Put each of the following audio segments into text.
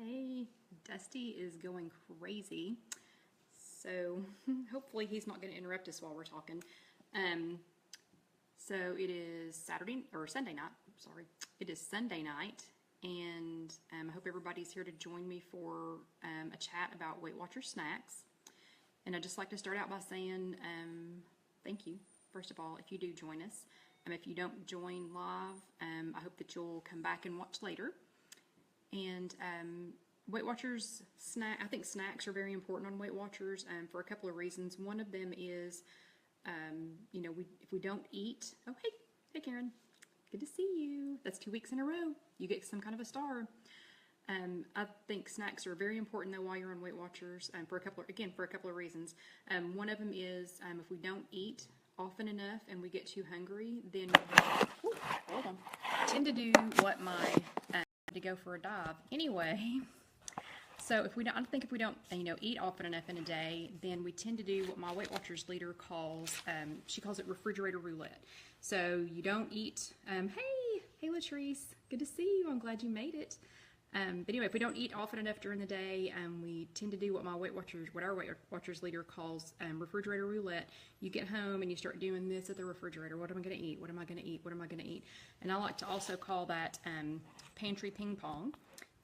Hey, Dusty is going crazy, so hopefully he's not going to interrupt us while we're talking. So it is Sunday night, sorry. It is Sunday night, and I hope everybody's here to join me for a chat about Weight Watchers snacks. And I'd just like to start out by saying thank you, first of all, if you do join us. If you don't join live, I hope that you'll come back and watch later. And Weight Watchers I think snacks are very important on Weight Watchers for a couple of reasons. One of them is, if we don't eat, oh, hey Karen, good to see you. That's 2 weeks in a row. You get some kind of a star. I think snacks are very important though while you're on Weight Watchers for a couple of reasons. One of them is if we don't eat often enough and we get too hungry, then tend to do what to go for a dive. Anyway, so if we don't eat often enough in a day, then we tend to do what my Weight Watchers leader calls, she calls it refrigerator roulette. So you don't eat, hey Latrice, good to see you, I'm glad you made it. But anyway, if we don't eat often enough during the day, we tend to do what our Weight Watchers leader calls refrigerator roulette. You get home and you start doing this at the refrigerator. What am I going to eat? What am I going to eat? What am I going to eat? And I like to also call that pantry ping pong.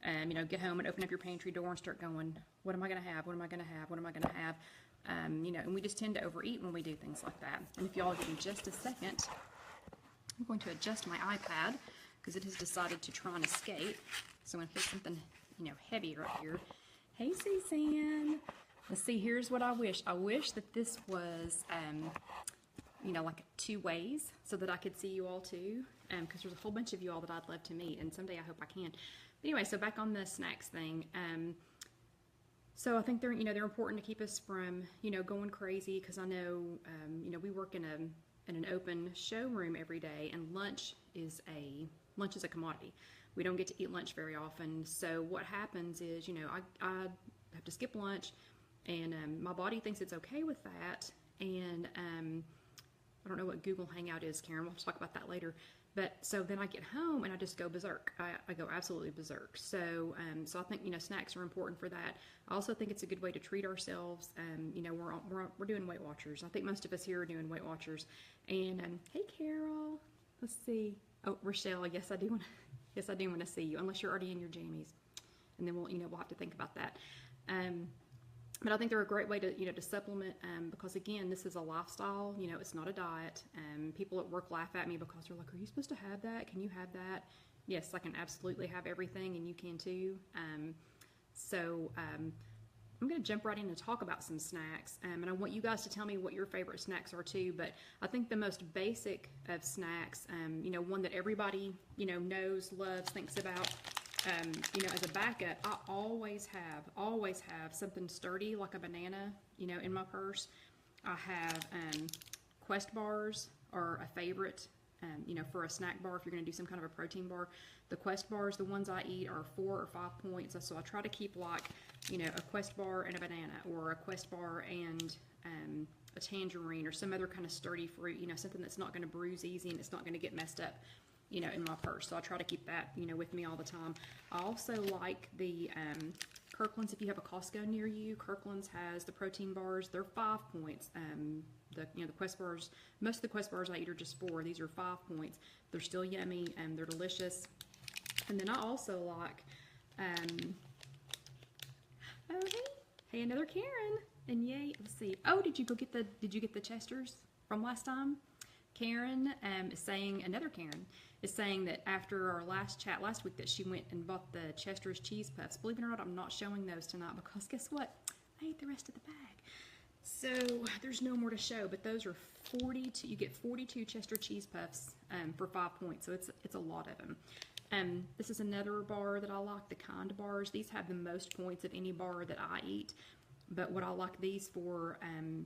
Get home and open up your pantry door and start going, what am I going to have? What am I going to have? What am I going to have? And we just tend to overeat when we do things like that. And if y'all give me just a second, I'm going to adjust my iPad because it has decided to try and escape. So I'm going to put something, heavy right here. Hey, Suzanne. Let's see, here's what I wish. I wish that this was, like 2 ways so that I could see you all too. Because there's a whole bunch of you all that I'd love to meet, and someday I hope I can. But anyway, so back on the snacks thing. So I think they're important to keep us from, going crazy, because I know, we work in an open showroom every day, and lunch is a commodity. We don't get to eat lunch very often. So what happens is, I have to skip lunch, and my body thinks it's okay with that. And I don't know what Google Hangout is, Karen. We'll talk about that later. But so then I get home and I just go berserk. I go absolutely berserk. So I think snacks are important for that. I also think it's a good way to treat ourselves. We're doing Weight Watchers. I think most of us here are doing Weight Watchers. And hey, Carol. Let's see. Oh, Rochelle. Yes, I do want to see you. Unless you're already in your jammies, and then we'll have to think about that. But I think they're a great way to to supplement because again, this is a lifestyle. It's not a diet. People at work laugh at me because they're like, "Are you supposed to have that? Can you have that?" Yes, I can absolutely have everything, and you can too. I'm going to jump right in and talk about some snacks, and I want you guys to tell me what your favorite snacks are too. But I think the most basic of snacks, one that everybody knows, loves, thinks about. As a backup, I always have something sturdy like a banana, in my purse. I have Quest bars are a favorite, for a snack bar if you're going to do some kind of a protein bar. The Quest bars, the ones I eat, are 4 or 5 points. So I try to keep like, a Quest bar and a banana, or a Quest bar and a tangerine, or some other kind of sturdy fruit, something that's not going to bruise easy and it's not going to get messed up. In my purse. So I try to keep that, with me all the time. I also like the Kirkland's. If you have a Costco near you, Kirkland's has the protein bars. They're 5 points. The Quest bars, most of the Quest bars I eat are just 4. These are 5 points. They're still yummy and they're delicious. And then I also like, hey, another Karen. And yay, let's see. Oh, did you get the Chesters from last time? Karen another Karen is saying that after our last chat last week that she went and bought the Chester's cheese puffs. Believe it or not, I'm not showing those tonight because guess what? I ate the rest of the bag. So there's no more to show, but those are 42. You get 42 Chester cheese puffs for 5 points, so it's a lot of them. This is another bar that I like, the Kind bars. These have the most points of any bar that I eat. But what I like these for,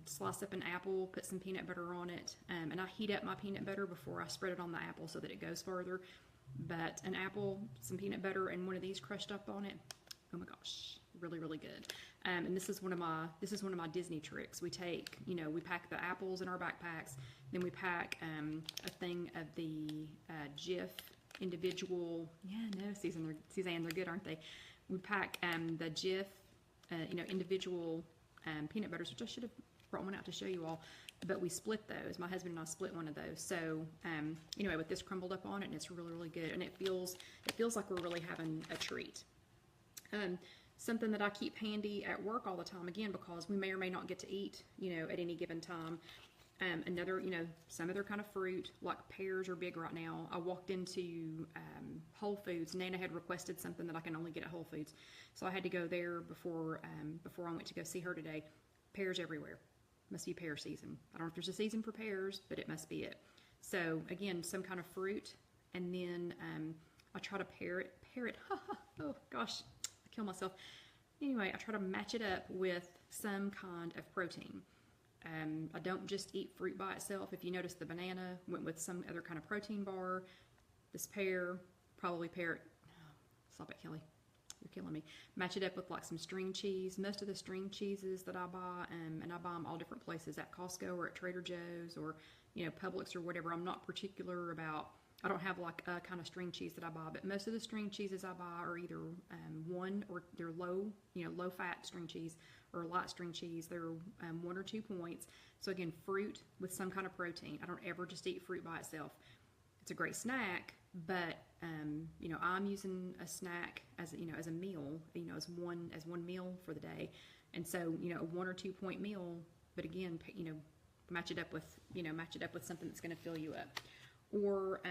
slice up an apple, put some peanut butter on it, and I heat up my peanut butter before I spread it on the apple so that it goes further. But an apple, some peanut butter, and one of these crushed up on it, oh my gosh, really, really good. And this is one of my Disney tricks. We take, we pack the apples in our backpacks, then we pack a thing of the Jif individual, yeah, no, Suzanne, they're good, aren't they? We pack the Jif, individual peanut butters, which I should have brought one out to show you all, but we split those. My husband and I split one of those. So anyway, with this crumbled up on it, and it's really, really good, and it feels like we're really having a treat. Something that I keep handy at work all the time, again, because we may or may not get to eat, at any given time. Another, some other kind of fruit, like pears are big right now. I walked into Whole Foods. Nana had requested something that I can only get at Whole Foods, so I had to go there before I went to go see her today. Pears everywhere. Must be pear season. I don't know if there's a season for pears, but it must be it. So again, some kind of fruit, and then I try to pair it. Oh gosh, I kill myself. Anyway, I try to match it up with some kind of protein. I don't just eat fruit by itself. If you notice, the banana went with some other kind of protein bar. This pear, probably pear. Oh, stop it, Kelly. You're killing me. Match it up with like some string cheese. Most of the string cheeses that I buy, and I buy them all different places, at Costco or at Trader Joe's or Publix or whatever. I'm not particular about. I don't have like a kind of string cheese that I buy, but most of the string cheeses I buy are either one, or they're low fat string cheese, or light string cheese. They're 1 or 2 points. So again, fruit with some kind of protein. I don't ever just eat fruit by itself. It's a great snack, but I'm using a snack as as a meal, as one meal for the day, and so a 1 or 2 point meal. But again, match it up with something that's going to fill you up. Or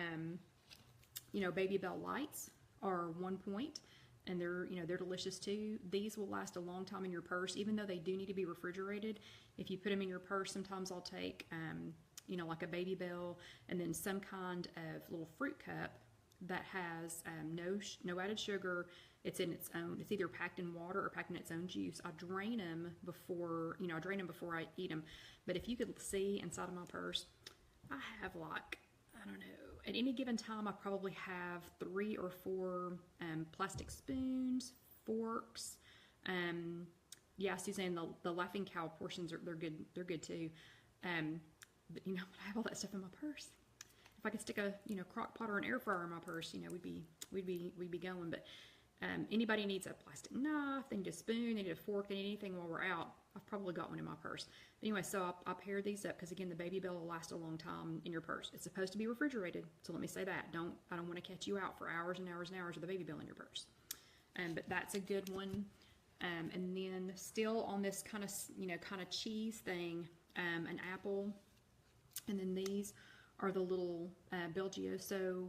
Babybel Lights are 1 point, and they're delicious too. These will last a long time in your purse, even though they do need to be refrigerated. If you put them in your purse, sometimes I'll take like a Babybel, and then some kind of little fruit cup that has no added sugar. It's in its own. It's either packed in water or packed in its own juice. I drain them before I eat them. But if you could see inside of my purse, I have like, I don't know, at any given time I probably have 3 or 4 plastic spoons, forks. Yeah, Suzanne, the Laughing Cow portions they're good. They're good too. But I have all that stuff in my purse. If I could stick a crock pot or an air fryer in my purse, we'd be going. But anybody needs a plastic knife, they need a spoon, they need a fork, they need anything while we're out. I've probably got one in my purse. But anyway, so I paired these up because again, the Babybel will last a long time in your purse. It's supposed to be refrigerated, so let me say that. I don't want to catch you out for hours and hours and hours with the Babybel in your purse. But that's a good one. And then still on this kind of cheese thing, an apple, and then these are the little Giosio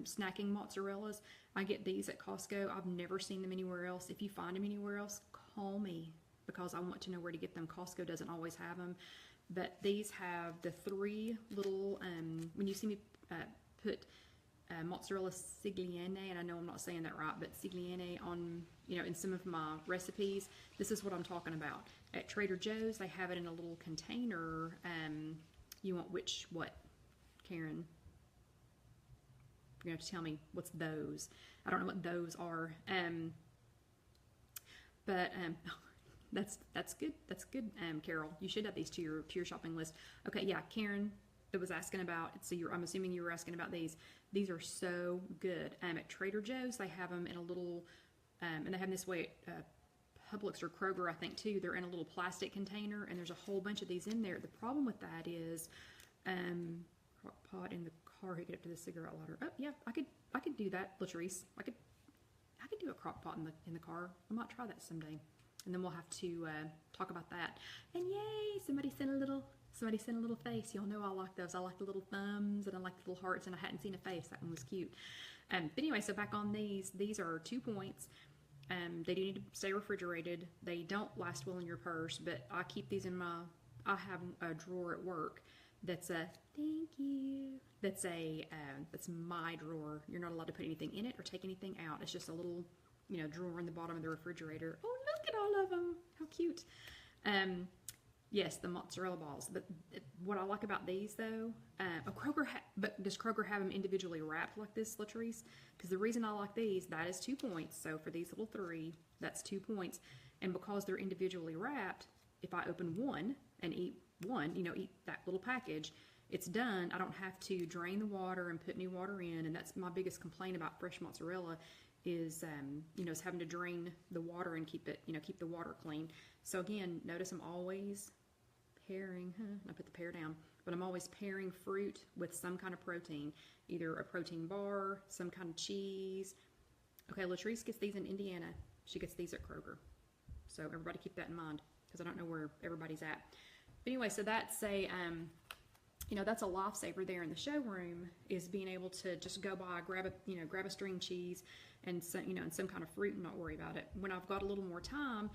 snacking mozzarellas. I get these at Costco. I've never seen them anywhere else. If you find them anywhere else, call me, because I want to know where to get them. Costco doesn't always have them. But these have the 3 little, when you see me put mozzarella cigliene, and I know I'm not saying that right, but cigliene on, in some of my recipes, this is what I'm talking about. At Trader Joe's, they have it in a little container. You want what, Karen? You're going to have to tell me what's those. I don't know what those are. But that's good. That's good, Carol. You should add these to your shopping list. Okay, yeah, Karen that was asking about. So I'm assuming you were asking about these. These are so good. At Trader Joe's, they have them in a little, and they have them this way at Publix or Kroger, I think too. They're in a little plastic container, and there's a whole bunch of these in there. The problem with that is, crock pot in the car. Hook it up to the cigarette lighter. Oh yeah, I could do that, Latrice. I could do a crock pot in the car. I might try that someday, and then we'll have to talk about that. And yay, somebody sent a little face. Y'all know I like those. I like the little thumbs, and I like the little hearts, and I hadn't seen a face. That one was cute. But anyway, so back on these. These are 2 points. They do need to stay refrigerated. They don't last well in your purse, but I keep these in I have a drawer at work that's thank you. That's my drawer. You're not allowed to put anything in it or take anything out. It's just a little, drawer in the bottom of the refrigerator. Oh, look at all of them. How cute. Yes, the mozzarella balls. But what I like about these, though, but does Kroger have them individually wrapped like this, Latrice? Because the reason I like these, that is 2 points. So for these little 3, that's 2 points. And because they're individually wrapped, if I open one and eat one, eat that little package, it's done, I don't have to drain the water and put new water in. And that's my biggest complaint about fresh mozzarella is, is having to drain the water and keep the water clean. So again, notice I'm always pairing, I put the pear down, but I'm always pairing fruit with some kind of protein, either a protein bar, some kind of cheese. Okay, Latrice gets these in Indiana. She gets these at Kroger. So everybody keep that in mind, because I don't know where everybody's at. But anyway, so that's that's a lifesaver there in the showroom, is being able to just go by, grab a string cheese and some kind of fruit and not worry about it. When I've got a little more time,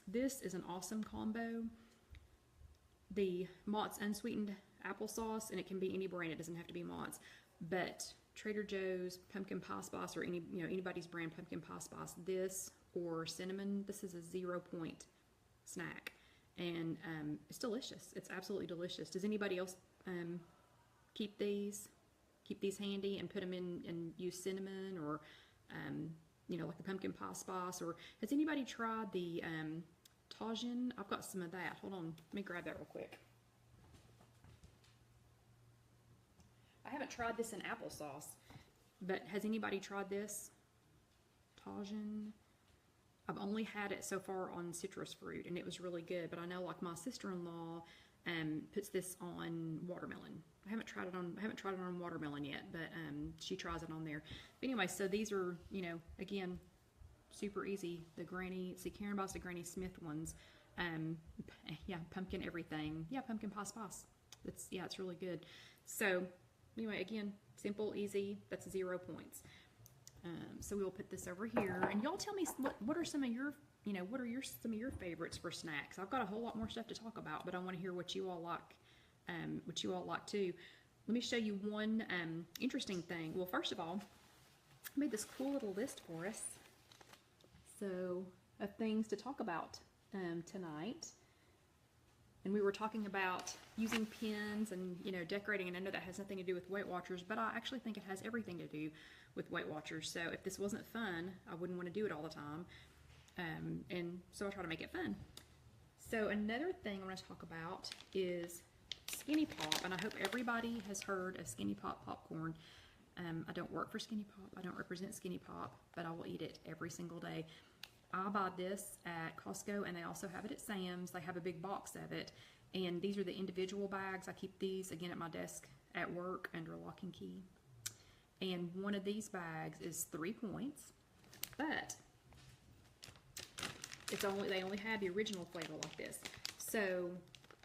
this is an awesome combo. The Mott's unsweetened applesauce, and it can be any brand. It doesn't have to be Mott's, but Trader Joe's pumpkin pie spice, or anybody's brand pumpkin pie spice. This or cinnamon. This is a 0-point snack, and it's delicious. It's absolutely delicious. Does anybody else keep these handy and put them in and use cinnamon, or like the pumpkin pie spice? Or has anybody tried the tajin? I've got some of that. Hold on, let me grab that real quick. I haven't tried this in applesauce, but has anybody tried this tajin? I've only had it so far on citrus fruit, and it was really good. But I know, like, my sister-in-law puts this on watermelon. I haven't tried it on watermelon yet, but she tries it on there. But anyway, so these are, again, super easy. The Karen buys the Granny Smith ones. Pumpkin everything. Yeah, pumpkin pie spice. It's really good. So anyway, again, simple, easy. That's 0 points. So we'll put this over here, and y'all tell me what are some of your, some of your favorites for snacks. I've got a whole lot more stuff to talk about, but I want to hear what you all like, too. Let me show you one interesting thing. Well, first of all, I made this cool little list for us, so of things to talk about tonight. And we were talking about using pins and, decorating, and I know that has nothing to do with Weight Watchers, but I actually think it has everything to do with Weight Watchers. So if this wasn't fun, I wouldn't want to do it all the time. And so I try to make it fun. So another thing I want to talk about is SkinnyPop, and I hope everybody has heard of SkinnyPop popcorn. I don't work for SkinnyPop. I don't represent SkinnyPop, but I will eat it every single day. I buy this at Costco, and they also have it at Sam's. They have a big box of it, and these are the individual bags. I keep these, again, at my desk at work under lock and key. And one of these bags is 3 points, but they only have the original flavor like this. So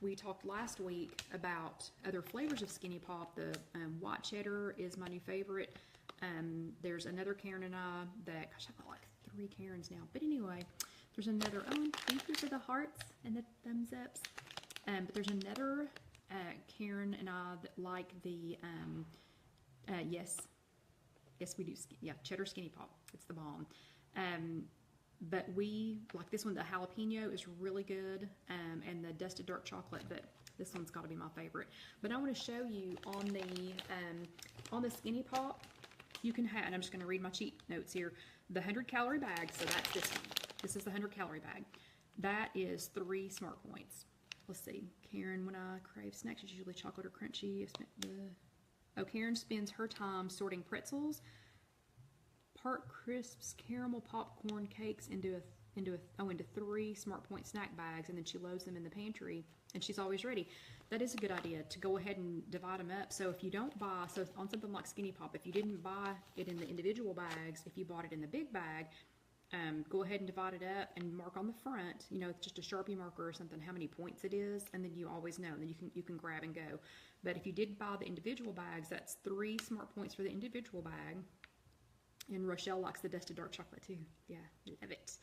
we talked last week about other flavors of SkinnyPop. The white cheddar is my new favorite. There's another Karen and I that, gosh, I've got like 3 Karens now. But anyway, there's another, thank you for the hearts and the thumbs ups. But there's another Karen and I that like the, yes we do, cheddar SkinnyPop. It's the bomb. But we like this one. The jalapeno is really good, and the dusted dark chocolate, but this one's got to be my favorite. But I want to show you on the SkinnyPop, you can have, and I'm just going to read my cheat notes here, the 100-calorie bag. So that's this one. This is the 100-calorie bag. That is 3 smart points. Let's see. Karen, when I crave snacks, it's usually chocolate or crunchy. Karen spends her time sorting pretzels, Park Crisps, caramel popcorn cakes into 3 Smart Point snack bags, and then she loads them in the pantry, and she's always ready. That is a good idea, to go ahead and divide them up. So if you don't buy, so on something like SkinnyPop, if you didn't buy it in the individual bags, if you bought it in the big bag, go ahead and divide it up and mark on the front, just a Sharpie marker or something, how many points it is, and then you always know, and then you can grab and go. But if you did buy the individual bags, that's 3 Smart Points for the individual bag. And Rochelle likes the dusted dark chocolate too. Yeah, love it.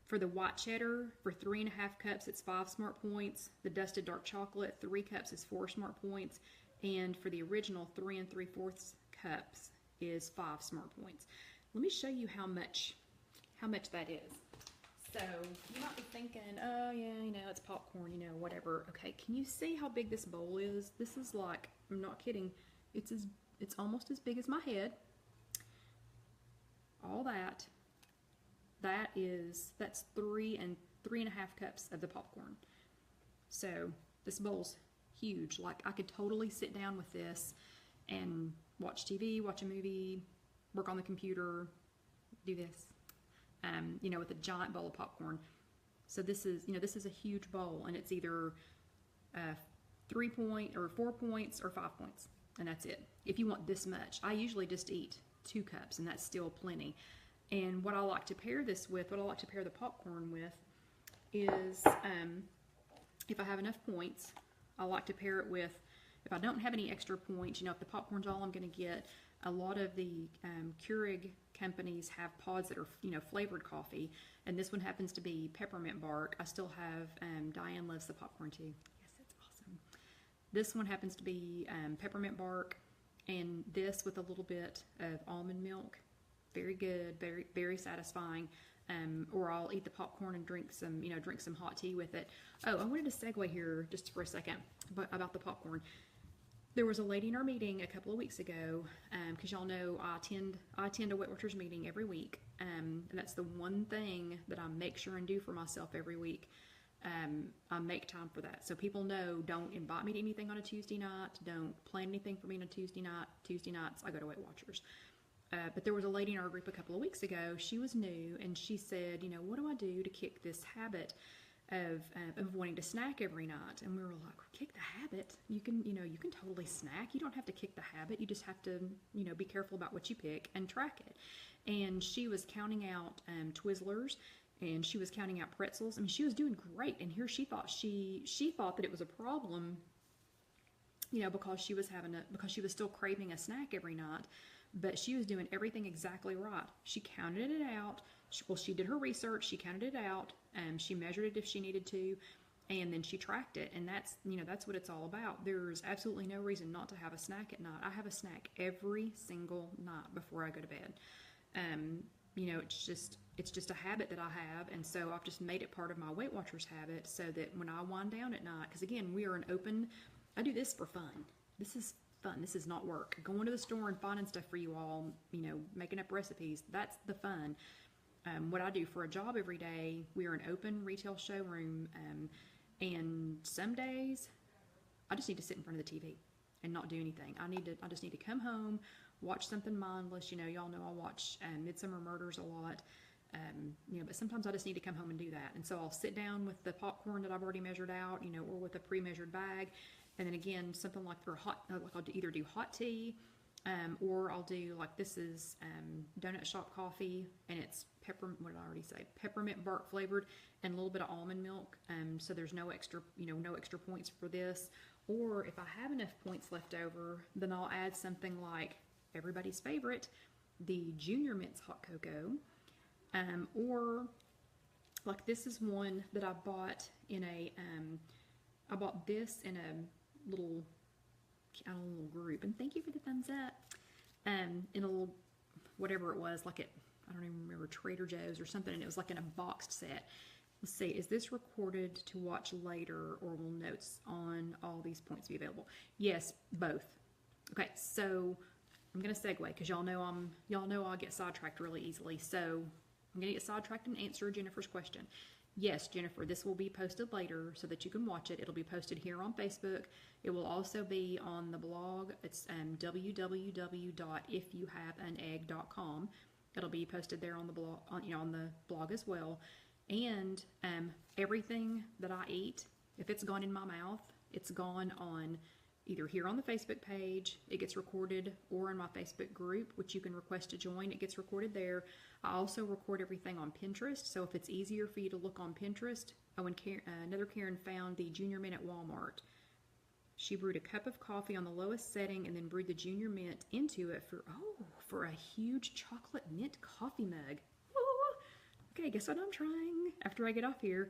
For the white cheddar, for 3.5 cups, it's 5 Smart Points. The dusted dark chocolate, 3 cups is 4 Smart Points. And for the original 3 3/4 cups is 5 Smart Points. Let me show you how much that is. So you might be thinking, oh yeah, it's popcorn, whatever. Okay, can you see how big this bowl is? This is like, I'm not kidding, it's almost as big as my head. All that's 3 3.5 cups of the popcorn. So this bowl's huge. Like, I could totally sit down with this and watch TV, watch a movie, work on the computer, do this, you know, with a giant bowl of popcorn. So this is, you know, this is a huge bowl, and it's either 3 point or 4 points or 5 points, and that's it. If you want this much, I usually just eat 2 cups, and that's still plenty. And what I like to pair this with, what I like to pair the popcorn with, is if I have enough points, I like to pair it with, if I don't have any extra points, you know, if the popcorn's all I'm going to get, a lot of the Keurig companies have pods that are, you know, flavored coffee, and this one happens to be peppermint bark. I still have, Diane loves the popcorn too. Yes, it's awesome. This one happens to be peppermint bark, and this with a little bit of almond milk. Very good, very, very satisfying. Or I'll eat the popcorn and drink some, you know, drink some hot tea with it. Oh, I wanted to segue here just for a second about the popcorn. There was a lady in our meeting a couple of weeks ago, because y'all know I attend a Weight Watchers meeting every week, and that's the one thing that I make sure and do for myself every week. I make time for that. So people know, don't invite me to anything on a Tuesday night. Don't plan anything for me on a Tuesday night. Tuesday nights, I go to Weight Watchers. But there was a lady in our group a couple of weeks ago. She was new, and she said, you know, what do I do to kick this habit of wanting to snack every night? And we were like, kick the habit? You can totally snack. You don't have to kick the habit. You just have to, you know, be careful about what you pick and track it. And she was counting out Twizzlers, and she was counting out pretzels. I mean, she was doing great. And here she thought that it was a problem, you know, because she was still craving a snack every night. But she was doing everything exactly right. She counted it out. She did her research. She counted it out. She measured it if she needed to, and then she tracked it. And that's, you know, that's what it's all about. There's absolutely no reason not to have a snack at night. I have a snack every single night before I go to bed. You know, it's just a habit that I have, and so I've just made it part of my Weight Watchers habit, so that when I wind down at night, because again, we are an open. I do this for fun. This is fun. This is not work. Going to the store and finding stuff for you all, you know, making up recipes, that's the fun. What I do for a job every day, we are an open retail showroom, and some days I just need to sit in front of the TV and not do anything. I just need to come home, watch something mindless. You know, y'all know I watch Midsummer Murders a lot. You know, but sometimes I just need to come home and do that. And so I'll sit down with the popcorn that I've already measured out, you know, or with a pre-measured bag. And then again, something like for hot, like I'll either do hot tea, or I'll do, like, this is Donut Shop coffee, and it's what did I already say? Peppermint bark flavored, and a little bit of almond milk. So there's no extra, you know, no extra points for this. Or if I have enough points left over, then I'll add something like everybody's favorite, the Junior Mints hot cocoa. Or like this is one that I bought in a, I bought this in a little group, and thank you for the thumbs up, in a little, whatever it was, like I don't even remember, Trader Joe's or something, and it was like in a boxed set. Let's see, is this recorded to watch later, or will notes on all these points be available? Yes, both. Okay, so I'm gonna segue, because y'all know I get sidetracked really easily, so I'm gonna get sidetracked and answer Jennifer's question. Yes, Jennifer, this will be posted later so that you can watch it. It'll be posted here on Facebook. It will also be on the blog. It's www.ifyouhaveanegg.com. It'll be posted there on the blog, on the blog as well. And everything that I eat, if it's gone in my mouth, it's gone on either here on the Facebook page, it gets recorded, or in my Facebook group, which you can request to join, it gets recorded there. I also record everything on Pinterest, so if it's easier for you to look on Pinterest, when another Karen found the Junior Mint at Walmart. She brewed a cup of coffee on the lowest setting and then brewed the Junior Mint into it for a huge chocolate mint coffee mug. Woo! Okay, guess what I'm trying after I get off here.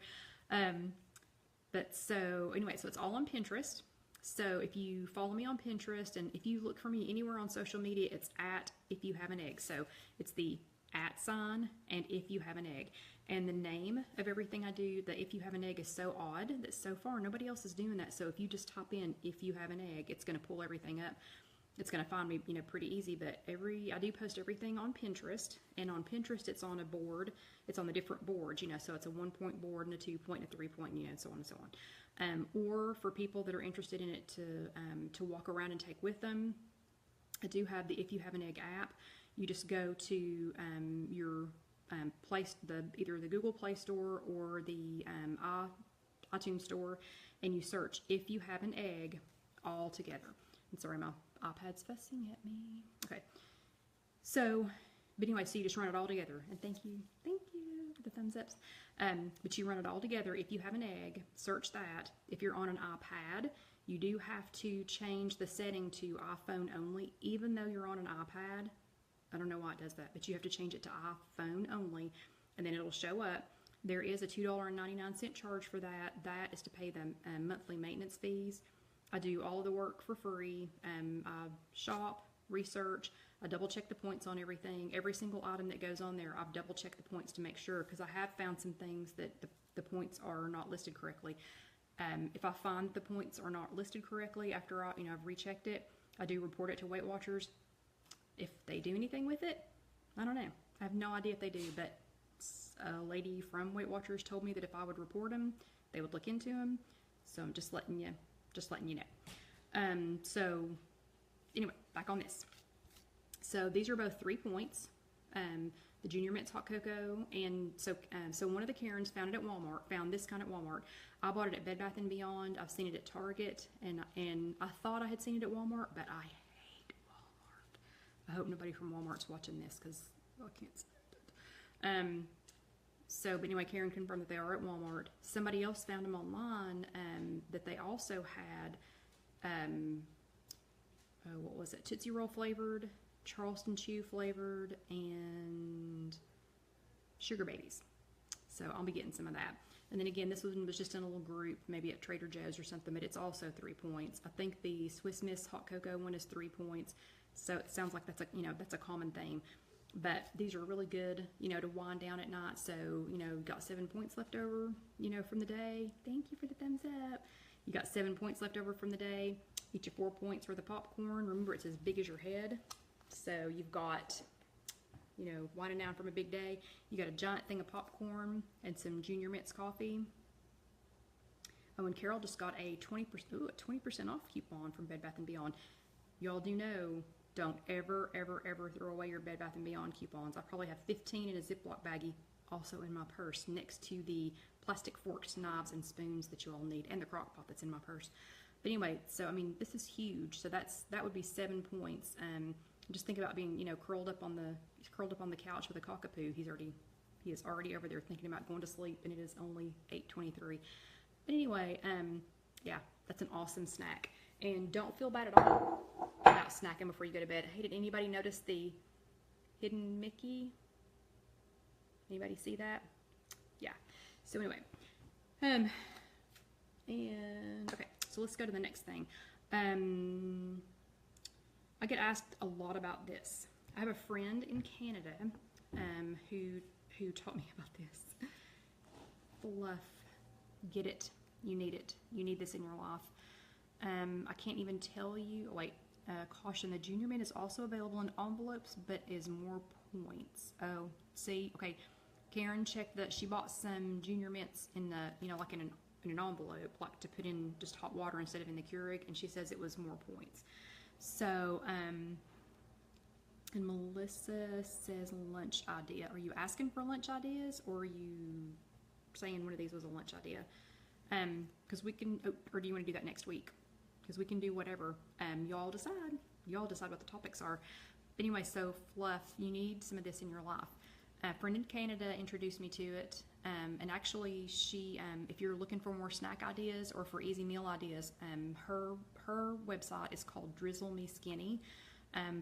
But so anyway, so it's all on Pinterest. So if you follow me on Pinterest, and if you look for me anywhere on social media, it's at IfYouHaveAnEgg. So it's the @ and IfYouHaveAnEgg. And the name of everything I do, the IfYouHaveAnEgg, is so odd that so far nobody else is doing that. So if you just type in IfYouHaveAnEgg, it's going to pull everything up. it's going to find me, you know, pretty easy. But I do post everything on Pinterest, and on Pinterest it's on a board. It's on the different boards, you know, so it's a 1-point board and a 2-point and a 3-point, you know, and so on and so on. Or for people that are interested in it to walk around and take with them, I do have the If You Have an Egg app. You just go to your either the Google Play Store or the iTunes Store, and you search If You Have an Egg all together. And sorry, my iPad's fussing at me. Okay. So, but anyway, so you just run it all together. And thank you for the thumbs ups. But you run it all together. If You Have an Egg, search that. If you're on an iPad, you do have to change the setting to iPhone only, even though you're on an iPad. I don't know why it does that, but you have to change it to iPhone only, and then it'll show up. There is a $2.99 charge for that. That is to pay the monthly maintenance fees. I do all of the work for free. I shop, research, I double check the points on everything. Every single item that goes on there, I've double checked the points to make sure, because I have found some things that the points are not listed correctly. If I find the points are not listed correctly after I've rechecked it, I do report it to Weight Watchers. If they do anything with it, I don't know. I have no idea if they do, but a lady from Weight Watchers told me that if I would report them, they would look into them. So I'm just letting you know. So anyway, back on this. So these are both 3 points. The Junior Mints Hot Cocoa, and so one of the Karens found it at Walmart. Found this kind at Walmart. I bought it at Bed Bath & Beyond. I've seen it at Target, and I thought I had seen it at Walmart, but I hate Walmart. I hope nobody from Walmart's watching this, because I can't stand it. But anyway, Karen confirmed that they are at Walmart. Somebody else found them online that they also had, what was it? Tootsie Roll flavored, Charleston Chew flavored, and Sugar Babies. So I'll be getting some of that. And then again, this one was just in a little group, maybe at Trader Joe's or something, but it's also 3 points. I think the Swiss Miss Hot Cocoa one is 3 points. So it sounds like that's a common theme. But these are really good, to wind down at night. So, got 7 points left over, from the day. Thank you for the thumbs up. You got 7 points left over from the day. Each of 4 points for the popcorn. Remember, it's as big as your head. So you've got, winding down from a big day. You got a giant thing of popcorn and some Junior Mints coffee. Oh, and Carol just got a 20% off coupon from Bed Bath & Beyond. Y'all do know, don't ever, ever, ever throw away your Bed Bath & Beyond coupons. I probably have 15 in a Ziploc baggie also in my purse next to the plastic forks, knives, and spoons that you all need, and the crock pot that's in my purse. But anyway, so, this is huge. So that would be 7 points. Just think about being, curled up on the couch with a cockapoo. He is already over there thinking about going to sleep, and it is only 8:23. But anyway, yeah, that's an awesome snack. And don't feel bad at all about snacking before you go to bed. Hey, did anybody notice the hidden Mickey? Anybody see that? Yeah. So anyway, and okay, so let's go to the next thing. I get asked a lot about this. I have a friend in Canada who taught me about this. Fluff. Get it. You need it. You need this in your life. I can't even tell you. Wait. Caution, the Junior Mint is also available in envelopes, but is more points. Oh, see? Okay. Karen checked that she bought some Junior Mints in the, like in an envelope, like to put in just hot water instead of in the Keurig, and she says it was more points. So, and Melissa says lunch idea. Are you asking for lunch ideas, or are you saying one of these was a lunch idea? Because we can, or do you want to do that next week? Because we can do whatever. Y'all decide. Y'all decide what the topics are. But anyway, so fluff, you need some of this in your life. A friend in Canada introduced me to it. And actually, she, if you're looking for more snack ideas or for easy meal ideas, her website is called Drizzle Me Skinny.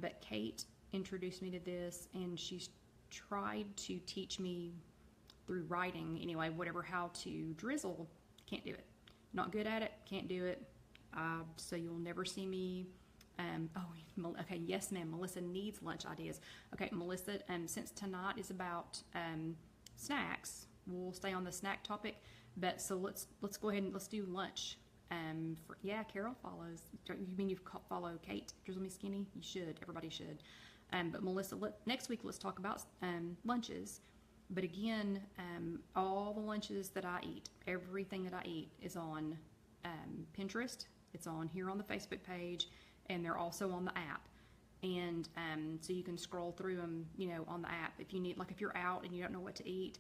But Kate introduced me to this, and she's tried to teach me through writing, anyway, how to drizzle. Can't do it. Not good at it. Can't do it. So you'll never see me. Okay, yes, ma'am. Melissa needs lunch ideas. Okay, Melissa, since tonight is about snacks, we'll stay on the snack topic. But so let's go ahead and let's do lunch Yeah, Carol follows. You mean you follow Kate, Drizzle Me Skinny? You should. Everybody should. But Melissa, next week let's talk about lunches. But again, all the lunches that I eat, everything that I eat is on Pinterest. It's on here on the Facebook page, and they're also on the app. And so you can scroll through them, you know, on the app. If you need, like if you're out and you don't know what to eat,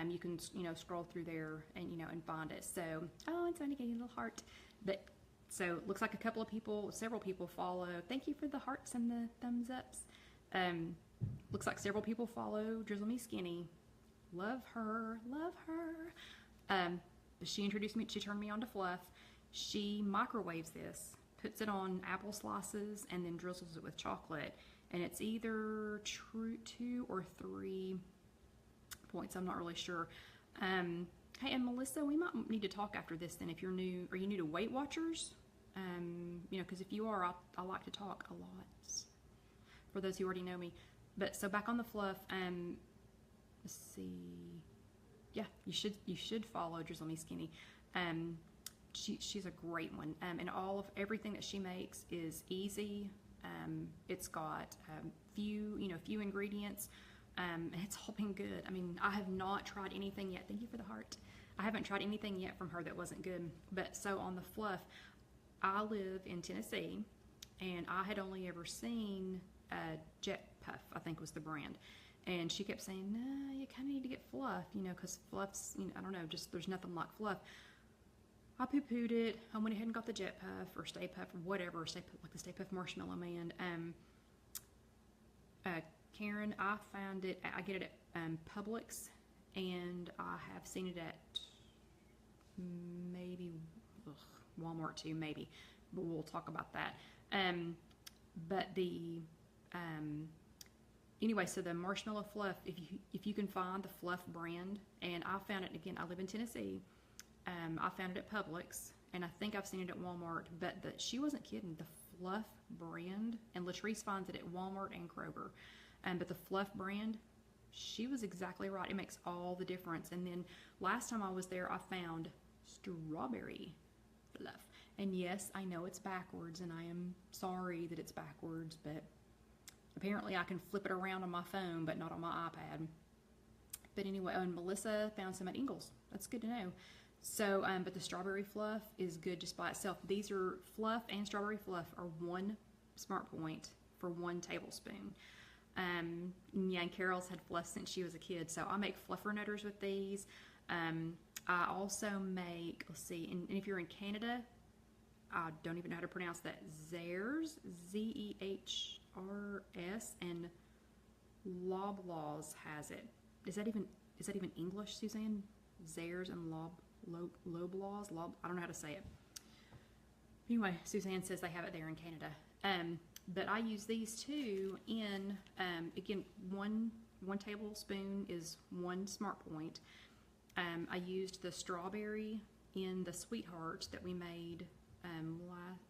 you can, you know, scroll through there and, you know, and find it. So, oh, it's only getting a little heart. But so it looks like several people follow. Thank you for the hearts and the thumbs ups. Looks like several people follow Drizzle Me Skinny. Love her, love her. She turned me on to Fluff. She microwaves this, puts it on apple slices, and then drizzles it with chocolate. And it's either 2 or 3 points, I'm not really sure. Hey, and Melissa, we might need to talk after this then. If you're new, are you new to Weight Watchers? You know, because if you are, I like to talk a lot. For those who already know me. But so back on the Fluff, let's see. Yeah, you should follow Drizzle Me Skinny. She's a great one. And everything that she makes is easy. It's got few ingredients. And it's all been good. I mean, I have not tried anything yet. Thank you for the heart. I haven't tried anything yet from her that wasn't good. But so on the Fluff, I live in Tennessee, and I had only ever seen Jet Puff, I think was the brand. And she kept saying, no, you kind of need to get Fluff, you know, because Fluff's, you know, I don't know, just there's nothing like Fluff. I poo-pooed it. I went ahead and got the Jet Puff or Stay Puff or whatever, like the Stay Puff Marshmallow Man. Karen, I found it, I get it at Publix, and I have seen it at maybe Walmart too, maybe, but we'll talk about that. But the anyway, so the marshmallow Fluff, if you can find the Fluff brand, and I found it, again, I live in Tennessee, I found it at Publix, and I think I've seen it at Walmart, but she wasn't kidding. The Fluff brand, and Latrice finds it at Walmart and Kroger, but the Fluff brand, she was exactly right. It makes all the difference. And then last time I was there, I found strawberry Fluff. And yes, I know it's backwards, and I am sorry that it's backwards, but apparently I can flip it around on my phone, but not on my iPad. But anyway, and Melissa found some at Ingles. That's good to know. So, but the strawberry Fluff is good just by itself. These are Fluff and strawberry Fluff are 1 smart point for 1 tablespoon. Yeah, and Carol's had Fluff since she was a kid, so I make fluffernutters with these. I also make, let's see, and if you're in Canada, I don't even know how to pronounce that, Zehrs, Zehrs, and Loblaws has it. Is that even English, Suzanne? Zehrs and Loblaws? I don't know how to say it. Anyway, Suzanne says they have it there in Canada. But I use these too in, again, one tablespoon is 1 smart point. I used the strawberry in the Sweethearts that we made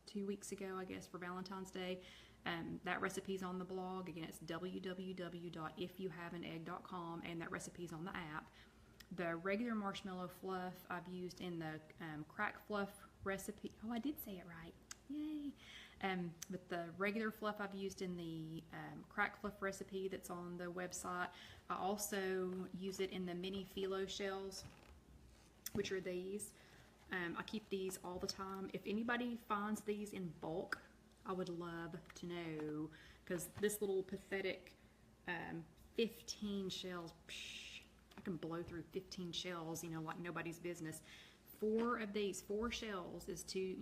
2 weeks ago, I guess, for Valentine's Day. That recipe's on the blog. Again, it's www.IfYouHaveAnEgg.com, and that recipe's on the app. The regular marshmallow Fluff I've used in the crack Fluff recipe. Oh, I did say it right. Yay. But the regular Fluff I've used in the crack Fluff recipe that's on the website. I also use it in the mini phyllo shells, which are these. I keep these all the time. If anybody finds these in bulk, I would love to know, because this little pathetic 15 shells, I can blow through 15 shells, you know, like nobody's business. 4 of these, 4 shells is 2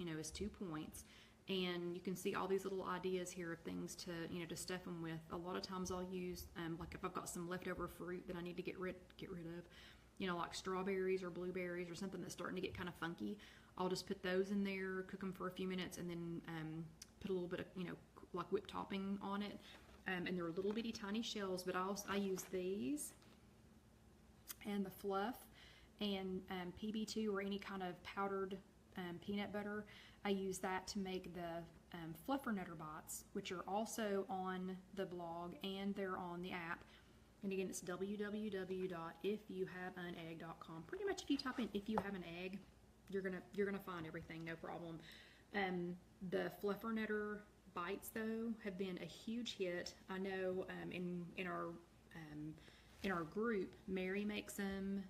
points. And you can see all these little ideas here of things to, you know, to stuff them with. A lot of times I'll use, like if I've got some leftover fruit that I need to get rid of, you know, like strawberries or blueberries or something that's starting to get kind of funky, I'll just put those in there, cook them for a few minutes, and then put a little bit of, you know, like whipped topping on it. And they're little bitty tiny shells, but I use these and the Fluff and PB2 or any kind of powdered peanut butter. I use that to make the Fluffernutter Bites, which are also on the blog and they're on the app. And again, it's www.IfYouHaveAnEgg.com. Pretty much if you type in If You Have an Egg, you're gonna find everything, no problem. The Fluffernutter bites though have been a huge hit. I know in our group, Mary makes them.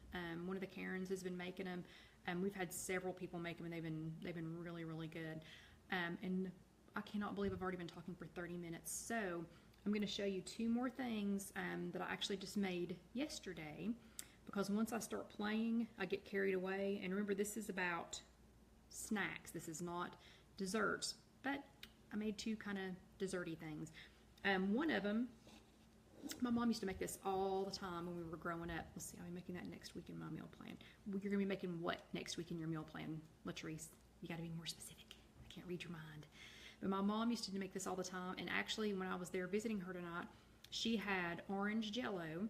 One of the Karens has been making them. We've had several people make them, and they've been really, really good. And I cannot believe I've already been talking for 30 minutes. So I'm going to show you two more things that I actually just made yesterday, because once I start playing, I get carried away. And remember, this is about snacks. This is not desserts, but I made two kind of desserty things. One of them, my mom used to make this all the time when we were growing up. Let's see, I'll be making that next week in my meal plan. You're going to be making what next week in your meal plan, Latrice? You got to be more specific. I can't read your mind. But my mom used to make this all the time, and actually when I was there visiting her tonight, she had orange Jello,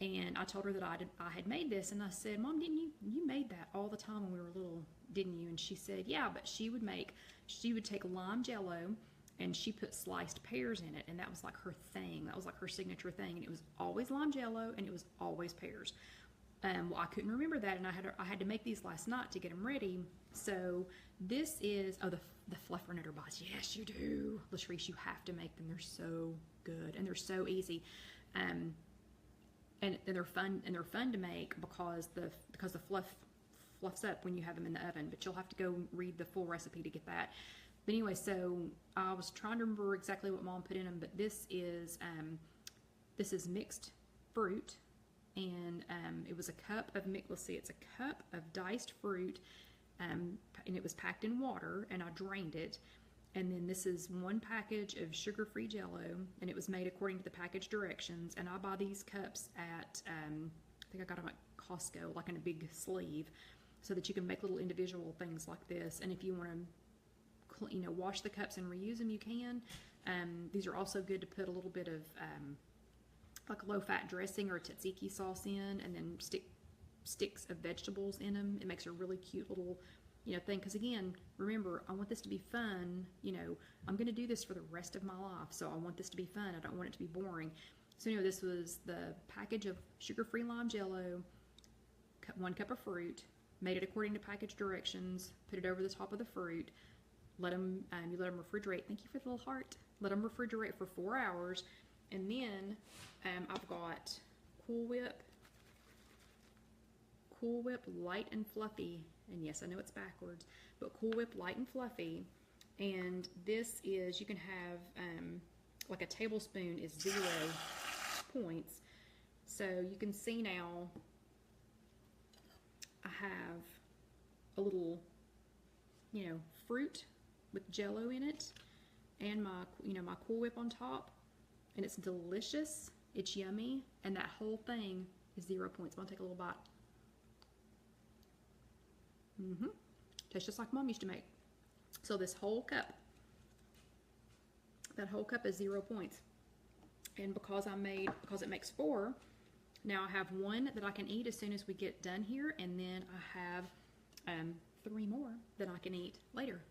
and I told her that I had made this, and I said, Mom, didn't you made that all the time when we were little, didn't you? And she said, yeah, but she would take lime Jello, and she put sliced pears in it, and that was like her thing. That was like her signature thing, and it was always lime Jello, and it was always pears. Well, I couldn't remember that, and I had to make these last night to get them ready. So this is, oh, the Fluffernutter bites. Yes, you do, Latrice. You have to make them. They're so good, and they're so easy, and they're fun. And they're fun to make because the fluffs up when you have them in the oven. But you'll have to go read the full recipe to get that. But anyway, so I was trying to remember exactly what Mom put in them, but this is mixed fruit, and it was a cup of let's see, it's a cup of diced fruit, and it was packed in water, and I drained it. And then this is one package of sugar-free Jello, and it was made according to the package directions. And I buy these cups at I think I got them at Costco, like in a big sleeve, so that you can make little individual things like this. And if you want to wash the cups and reuse them, you can. These are also good to put a little bit of like low-fat dressing or tzatziki sauce in, and then sticks of vegetables in them. It makes a really cute little thing, because again, remember, I want this to be fun. I'm going to do this for the rest of my life, so I want this to be fun. I don't want it to be boring. So this was the package of sugar-free lime Jello, 1 cup of fruit, made it according to package directions, put it over the top of the fruit, you let them refrigerate. Thank you for the little heart. Let them refrigerate for 4 hours, and then I've got Cool Whip Light and Fluffy, and yes, I know it's backwards, but Cool Whip Light and Fluffy, and this is, you can have like a tablespoon is 0 points. So you can see now I have a little fruit with Jello in it, and my my Cool Whip on top, and it's delicious, it's yummy, and that whole thing is 0 points. I'm gonna take a little bite. Tastes just like Mom used to make. So this whole cup, that whole cup is 0 points, and because it makes 4, now I have 1 that I can eat as soon as we get done here, and then I have 3 more that I can eat later.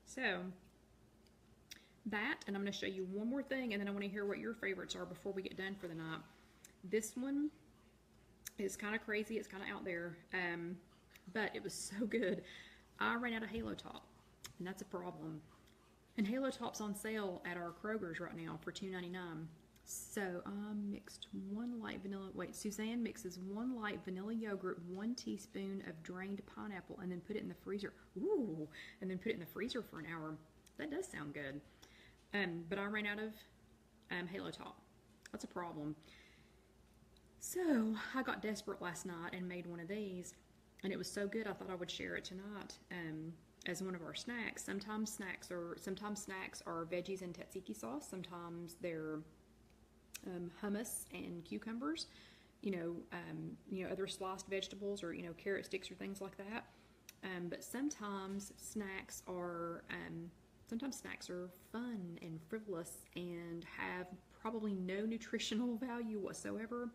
So that, and I'm going to show you one more thing, and then I want to hear what your favorites are before we get done for the night. This one is kind of crazy. It's kind of out there, but it was so good. I ran out of Halo Top, and that's a problem. And Halo Top's on sale at our Kroger's right now for $2.99. So I mixed 1 light vanilla. Wait, Suzanne mixes 1 light vanilla yogurt, 1 teaspoon of drained pineapple, and then put it in the freezer. Ooh, and then put it in the freezer for an hour. That does sound good. But I ran out of Halo Top. That's a problem. So I got desperate last night and made one of these, and it was so good I thought I would share it tonight as one of our snacks. Sometimes snacks are veggies and tzatziki sauce. Sometimes they're hummus and cucumbers, other sliced vegetables, or carrot sticks or things like that. But sometimes snacks are fun and frivolous and have probably no nutritional value whatsoever,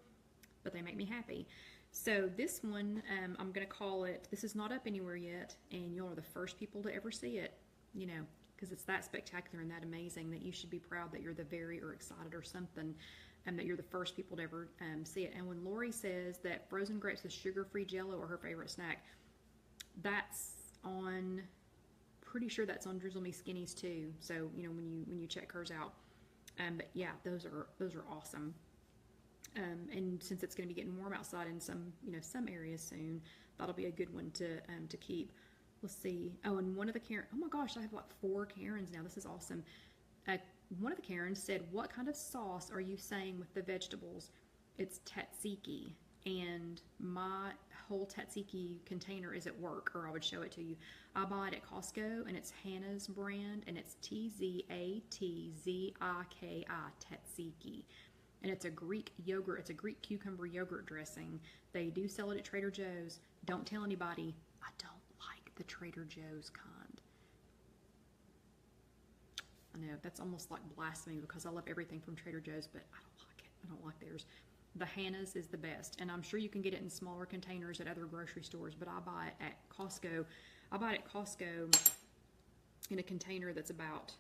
but they make me happy. So this one, I'm going to call it, this is not up anywhere yet, and you are the first people to ever see it, because it's that spectacular and that amazing that you should be proud that you're or excited or something, and that you're the first people to ever see it. And when Lori says that frozen grapes with sugar-free Jello are her favorite snack, That's on, pretty sure that's on Drizzle Me Skinnies too. So, you know, when you check hers out. But yeah, those are awesome. And since it's going to be getting warm outside in some areas soon, that'll be a good one to keep. Let's see. Oh, and one of the Karen, oh my gosh, I have like 4 Karens now. This is awesome. One of the Karens said, "What kind of sauce are you saying with the vegetables?" It's tzatziki, and my whole tzatziki container is at work, or I would show it to you. I buy it at Costco, and it's Hannah's brand, and it's Tzatziki, tzatziki. And it's a Greek yogurt. It's a Greek cucumber yogurt dressing. They do sell it at Trader Joe's. Don't tell anybody. I don't like the Trader Joe's kind. I know, that's almost like blasphemy because I love everything from Trader Joe's, but I don't like it. I don't like theirs. The Hannah's is the best, and I'm sure you can get it in smaller containers at other grocery stores, but I buy it at Costco. I buy it at Costco in a container that's about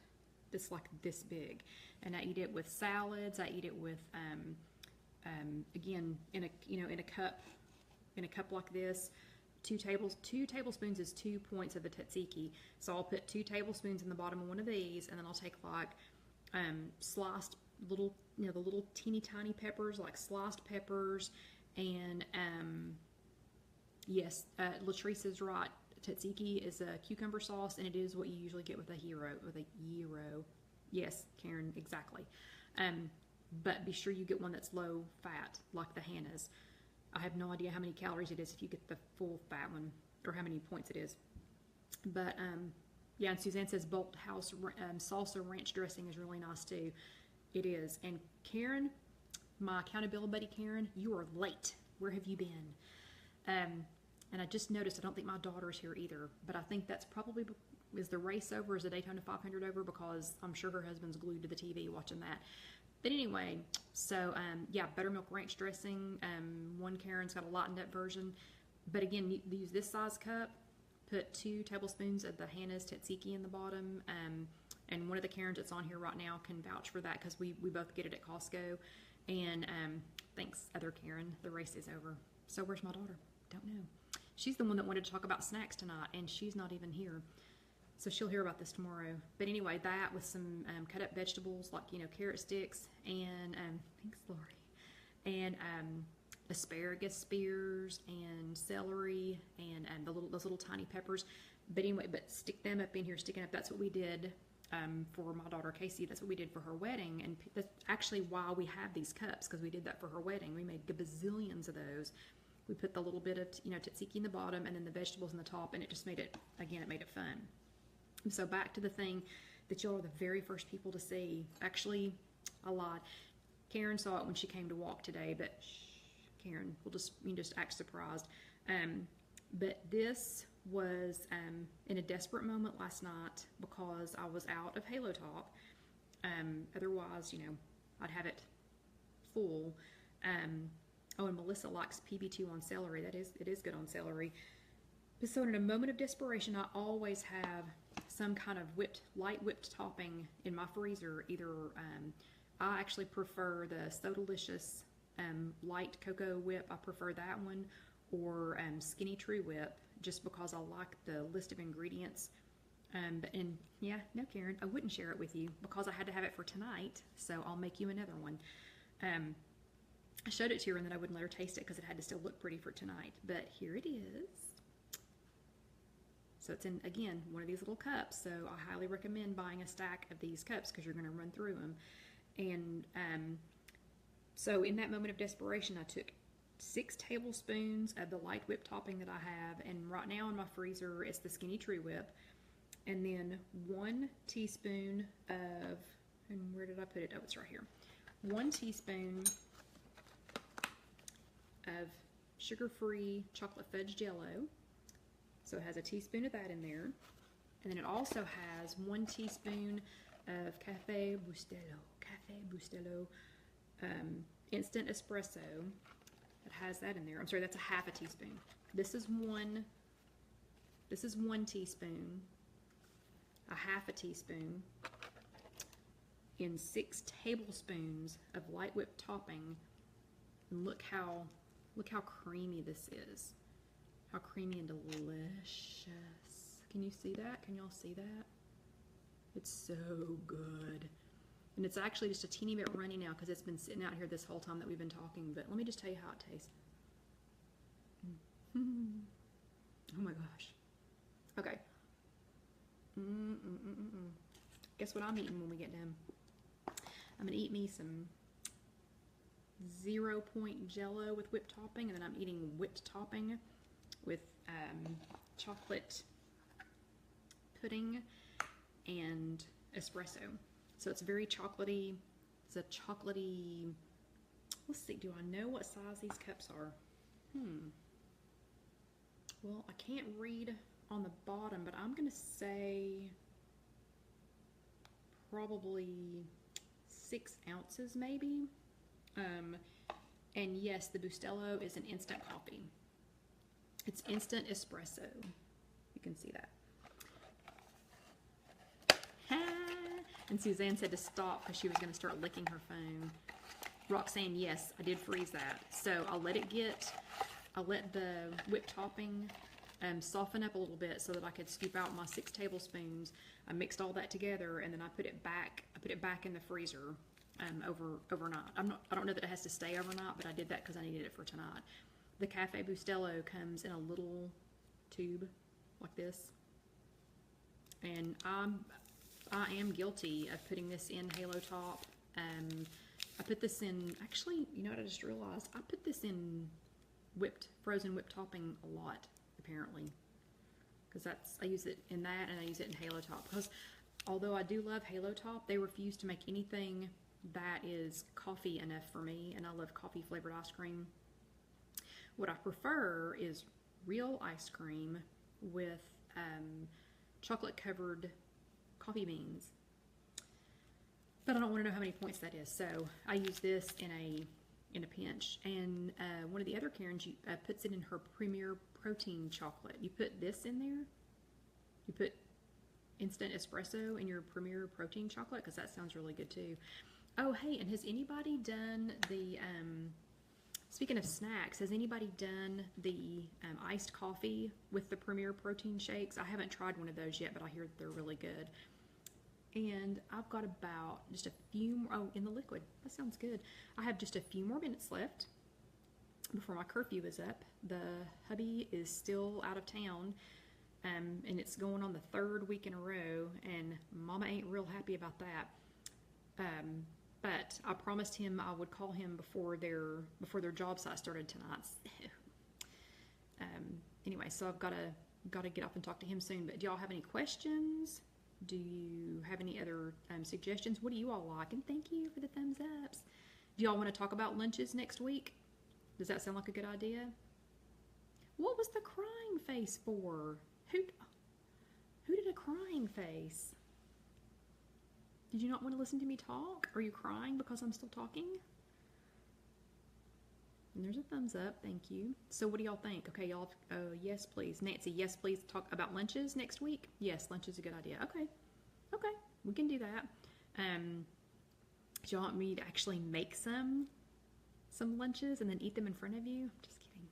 like this big, and I eat it with salads. I eat it with again in a cup like this. 2 tablespoons is 2 points of the tzatziki. So I'll put 2 tablespoons in the bottom of one of these, and then I'll take like sliced little, the little teeny tiny peppers, like sliced peppers, and yes, Latrice is right. Tzatziki is a cucumber sauce, and it is what you usually get with a gyro. Yes, Karen, exactly. But be sure you get one that's low fat, like the Hannah's. I have no idea how many calories it is if you get the full fat one, or how many points it is. But yeah, and Suzanne says Bolt House salsa ranch dressing is really nice too. It is. And Karen, my accountability buddy Karen, you are late. Where have you been? And I just noticed I don't think my daughter's here either, but I think that's probably, is the race over? Is the Daytona 500 over? Because I'm sure her husband's glued to the TV watching that. But anyway, so yeah, buttermilk ranch dressing. One Karen's got a lightened up version. But again, use this size cup. Put 2 tablespoons of the Hannah's tzatziki in the bottom. And one of the Karens that's on here right now can vouch for that because we both get it at Costco. And thanks, other Karen. The race is over. So where's my daughter? Don't know. She's the one that wanted to talk about snacks tonight, and she's not even here. So she'll hear about this tomorrow. But anyway, that with some cut up vegetables like, carrot sticks and, thanks, Lori, and asparagus spears and celery and those little tiny peppers. But anyway, stick them up in here, sticking up. That's what we did for my daughter Casey. That's what we did for her wedding. And that's actually why we have these cups, because we did that for her wedding. We made gazillions of those. We put the little bit of, tzatziki in the bottom and then the vegetables in the top, and it just made it, again, it made it fun. So back to the thing that y'all are the very first people to see. Actually, I lied. Karen saw it when she came to walk today, but shh, Karen, you just act surprised. But this was in a desperate moment last night because I was out of Halo Top. Otherwise, I'd have it full. Oh, and Melissa likes PB2 on celery. It is good on celery. So in a moment of desperation, I always have some kind of light whipped topping in my freezer. Either I actually prefer the So Delicious light cocoa whip. I prefer that one, or Skinny True Whip, just because I like the list of ingredients. And yeah, no, Karen, I wouldn't share it with you because I had to have it for tonight. So I'll make you another one. I showed it to her and then I wouldn't let her taste it because it had to still look pretty for tonight. But here it is. So it's in, again, one of these little cups. So I highly recommend buying a stack of these cups because you're going to run through them. And so in that moment of desperation, I took 6 tablespoons of the light whip topping that I have. And right now in my freezer, it's the Skinny True Whip. And then 1 teaspoon of, and where did I put it? Oh, it's right here. 1 teaspoon of sugar-free chocolate fudge jello. So it has a teaspoon of that in there. And then it also has 1 teaspoon of Cafe Bustelo instant espresso. It has that in there. I'm sorry, that's a half a teaspoon. This is one teaspoon, a half a teaspoon, in 6 tablespoons of light whipped topping. And look how creamy this is. How creamy and delicious. Can you see that? Can y'all see that? It's so good. And it's actually just a teeny bit runny now because it's been sitting out here this whole time that we've been talking. But let me just tell you how it tastes. Oh my gosh. Okay. Guess what I'm eating when we get done? I'm going to eat me some 0 point Jello with whipped topping, and then I'm eating whipped topping with chocolate pudding and espresso. So it's very chocolatey. It's a chocolatey, let's see, do I know what size these cups are? Well, I can't read on the bottom, but I'm gonna say probably 6 ounces maybe. And yes, the Bustelo is an instant coffee. It's instant espresso. You can see that. And Suzanne said to stop because she was going to start licking her phone. Roxanne, yes, I did freeze that. So I let the whipped topping soften up a little bit so that I could scoop out my 6 tablespoons. I mixed all that together, and then I put it back in the freezer overnight. I don't know that it has to stay overnight, but I did that because I needed it for tonight. The Cafe Bustelo comes in a little tube like this, and I am guilty of putting this in Halo Top. I put this in, actually, you know what I just realized? I put this in frozen whipped topping a lot, apparently. Because I use it in that, and I use it in Halo Top. Because although I do love Halo Top, they refuse to make anything that is coffee enough for me, and I love coffee flavored ice cream. What I prefer is real ice cream with chocolate covered coffee beans. But I don't want to know how many points that is, so I use this in a pinch. And one of the other Karens puts it in her Premier Protein chocolate. You put this in there. You put instant espresso in your Premier Protein chocolate, because that sounds really good too. Oh, hey, and has anybody done the speaking of snacks, has anybody done the iced coffee with the Premier Protein shakes? I haven't tried one of those yet, but I hear that they're really good. And I've got about just a few more, oh, in the liquid. That sounds good. I have just a few more minutes left before my curfew is up. The hubby is still out of town, and it's going on the 3rd week in a row, and Mama ain't real happy about that. But I promised him I would call him before their job site started tonight. Anyway, so I've got to get up and talk to him soon. But do y'all have any questions? Do you have any other suggestions? What do you all like? And thank you for the thumbs ups. Do y'all want to talk about lunches next week? Does that sound like a good idea? What was the crying face for? Who did a crying face? Did you not want to listen to me talk? Are you crying because I'm still talking? And there's a thumbs up. Thank you. So what do y'all think? Okay, y'all, yes, please. Nancy, yes, please talk about lunches next week. Yes, lunch is a good idea. Okay, we can do that. Do y'all want me to actually make some lunches and then eat them in front of you? I'm just kidding.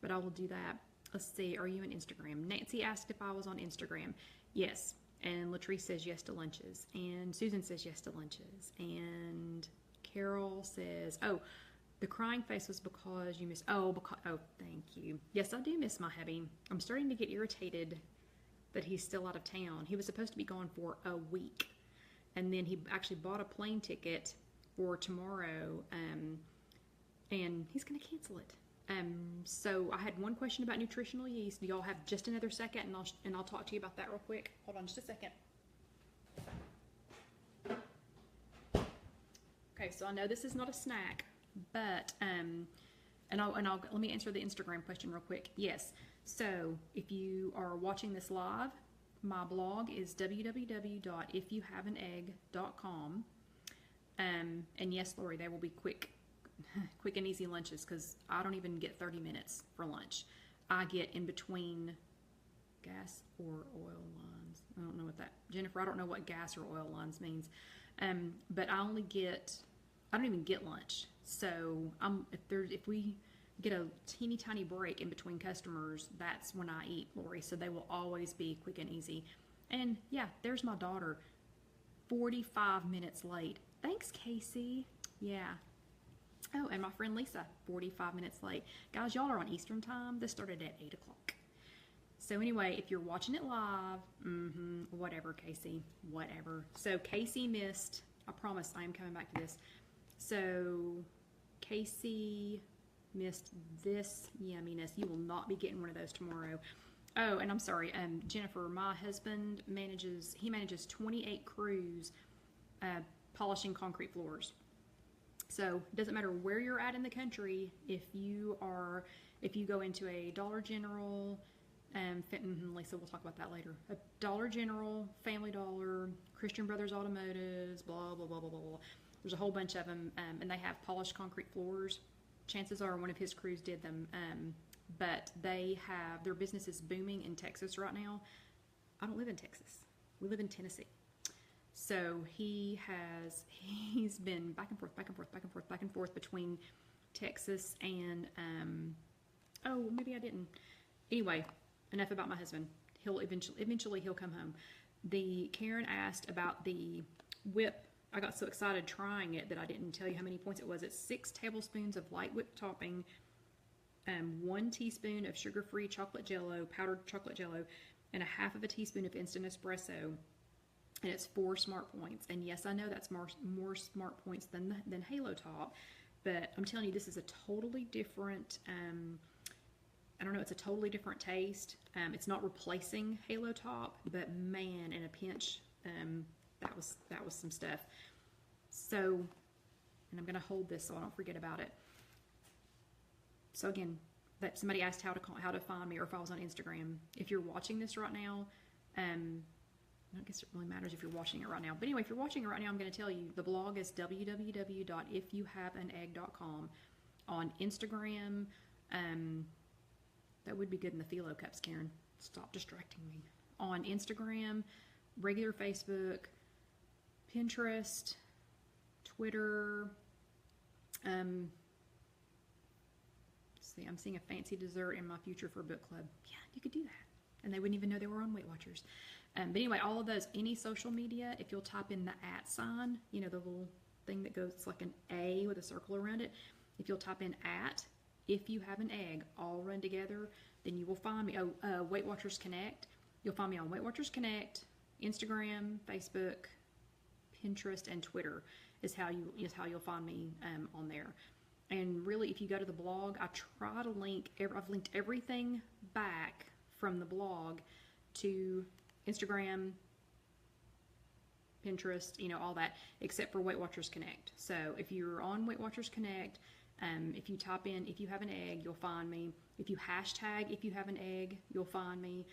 But I will do that. Let's see. Are you on Instagram? Nancy asked if I was on Instagram. Yes. And Latrice says yes to lunches. And Susan says yes to lunches. And Carol says, oh, the crying face was because you missed, oh, thank you. Yes, I do miss my hubby. I'm starting to get irritated that he's still out of town. He was supposed to be gone for a week. And then he actually bought a plane ticket for tomorrow. And he's going to cancel it. So I had one question about nutritional yeast. Do y'all have just another second, and I'll talk to you about that real quick. Hold on just a second. Okay, so I know this is not a snack, but let me answer the Instagram question real quick. Yes. So if you are watching this live, my blog is www.ifyouhaveanegg.com. And yes, Lori, they will be quick and easy lunches, because I don't even get 30 minutes for lunch. I get in between gas or oil lines. I don't know what that, Jennifer, I don't know what gas or oil lines means. But I don't even get lunch. So if we get a teeny tiny break in between customers, that's when I eat, Lori. So they will always be quick and easy. And yeah, there's my daughter, 45 minutes late. Thanks, Casey. Yeah. Oh, and my friend Lisa, 45 minutes late. Guys, y'all are on Eastern time. This started at 8 o'clock. So anyway, if you're watching it live, whatever, Casey, whatever. So Casey missed, I promise I am coming back to this. So Casey missed this yumminess. You will not be getting one of those tomorrow. Oh, and I'm sorry, Jennifer, my husband manages 28 crews polishing concrete floors. So it doesn't matter where you're at in the country, if you go into a Dollar General, Lisa, we'll talk about that later. A Dollar General, Family Dollar, Christian Brothers Automotives, blah, blah, blah, blah, blah, blah. There's a whole bunch of them, and they have polished concrete floors. Chances are one of his crews did them, but their business is booming in Texas right now. I don't live in Texas. We live in Tennessee. So he's been back and forth between Texas and, maybe I didn't. Anyway, enough about my husband. He'll eventually he'll come home. Karen asked about the whip. I got so excited trying it that I didn't tell you how many points it was. It's 6 tablespoons of light whipped topping, 1 teaspoon of sugar-free chocolate jello, powdered chocolate jello, and 1/2 teaspoon of instant espresso. And it's 4 smart points. And yes, I know that's more smart points than Halo Top, but I'm telling you, this is a totally different. I don't know, it's a totally different taste. It's not replacing Halo Top, but man, in a pinch, that was some stuff. So, and I'm gonna hold this so I don't forget about it. So again, that somebody asked how to find me, or if I was on Instagram. If you're watching this right now, I don't guess it really matters if you're watching it right now. But anyway, if you're watching it right now, I'm going to tell you the blog is www.IfYouHaveAnEgg.com. On Instagram, that would be good in the phyllo cups, Karen. Stop distracting me. On Instagram, regular Facebook, Pinterest, Twitter. See, I'm seeing a fancy dessert in my future for book club. Yeah, you could do that. And they wouldn't even know they were on Weight Watchers. But anyway, all of those, any social media, if you'll type in the @ sign, you know, the little thing that goes, it's like an A with a circle around it. If you'll type in @IfYouHaveAnEgg, all run together, then you will find me. Weight Watchers Connect. You'll find me on Weight Watchers Connect, Instagram, Facebook, Pinterest, and Twitter is how you'll find me on there. And really, if you go to the blog, I try to link. I've linked everything back from the blog to Instagram, Pinterest, you know, all that, except for Weight Watchers Connect. So if you're on Weight Watchers Connect, if you type in "if you have an egg," you'll find me. If you hashtag "if you have an egg," you'll find me.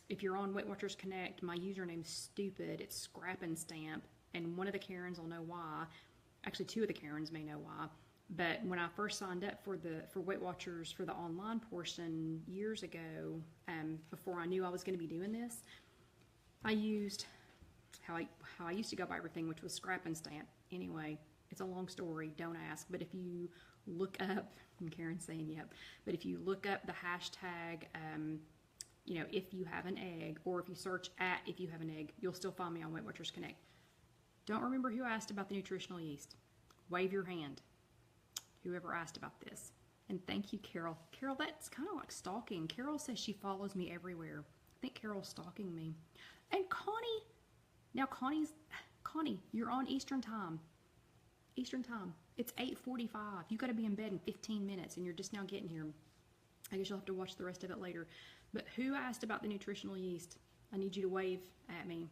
If you're on Weight Watchers Connect, my username's stupid. It's Scrap and Stamp, and one of the Karens will know why. Actually, 2 of the Karens may know why. But when I first signed up for Weight Watchers for the online portion years ago, before I knew I was going to be doing this, I used how I used to go by everything, which was Scrap and Stamp. Anyway, it's a long story. Don't ask. But if you look up, and Karen's saying yep. But if you look up the hashtag, you know, "if you have an egg," or if you search "if you have an egg," you'll still find me on Weight Watchers Connect. Don't remember who asked about the nutritional yeast. Wave your hand. Whoever asked about this. And thank you, Carol. Carol, that's kind of like stalking. Carol says she follows me everywhere. I think Carol's stalking me. And Connie. Now, Connie, you're on Eastern time. Eastern time. It's 8:45. You got to be in bed in 15 minutes, and you're just now getting here. I guess you'll have to watch the rest of it later. But who asked about the nutritional yeast? I need you to wave at me.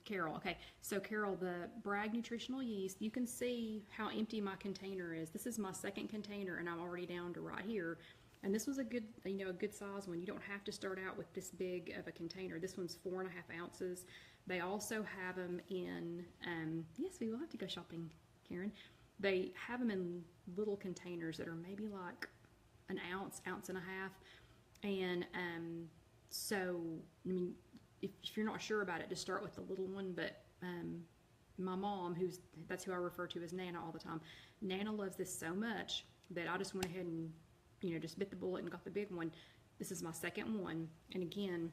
Carol. Okay, so Carol, the Bragg nutritional yeast, you can see how empty my container is. This is my second container, and I'm already down to right here. And this was a good, a good size one. You don't have to start out with this big of a container. This one's 4.5 ounces. They also have them in, yes, we will have to go shopping, Karen. They have them in little containers that are maybe like an ounce, ounce and a half. And so, I mean, if you're not sure about it, just start with the little one. But my mom, that's who I refer to as Nana all the time. Nana loves this so much that I just went ahead and, you know, just bit the bullet and got the big one. This is my second one. And again,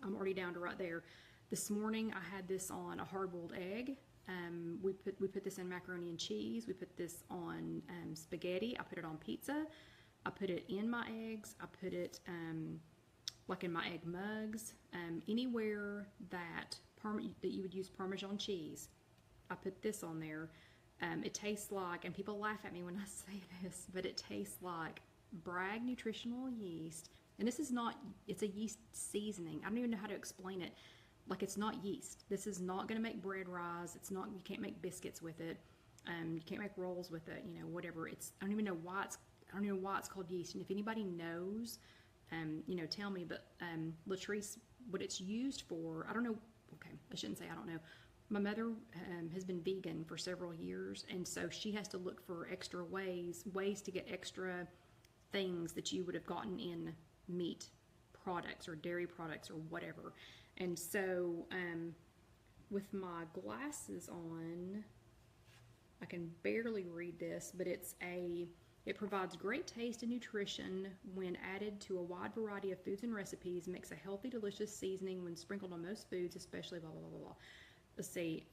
I'm already down to right there. This morning I had this on a hard-boiled egg. We put this in macaroni and cheese. We put this on spaghetti. I put it on pizza. I put it in my eggs. I put it like in my egg mugs. Anywhere that you would use Parmesan cheese, I put this on there. It tastes like, and people laugh at me when I say this, but it tastes like Bragg nutritional yeast. And this is not, it's a yeast seasoning. I don't even know how to explain it. Like, it's not yeast. This is not going to make bread rise. It's not, you can't make biscuits with it. You can't make rolls with it, you know, whatever. It's, I don't even know why it's called yeast. And if anybody knows, you know, tell me. But Latrice, what it's used for, I don't know. Okay, I shouldn't say I don't know. My mother has been vegan for several years, and so she has to look for extra ways to get extra things that you would have gotten in meat products or dairy products or whatever. And so with my glasses on, I can barely read this, but it provides great taste and nutrition when added to a wide variety of foods and recipes, makes a healthy, delicious seasoning when sprinkled on most foods, especially blah, blah, blah, blah, blah. Let's see.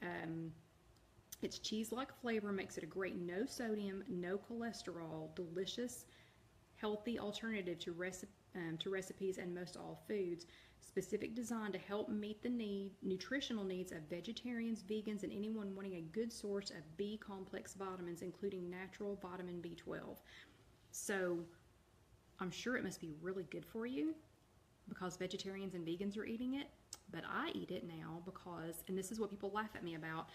Its cheese-like flavor makes it a great no sodium, no cholesterol, delicious, healthy alternative to recipes and most all foods. Specific design to help meet the nutritional needs of vegetarians, vegans, and anyone wanting a good source of B complex vitamins, including natural vitamin B12. So I'm sure it must be really good for you because vegetarians and vegans are eating it, but I eat it now because, and this is what people laugh at me about,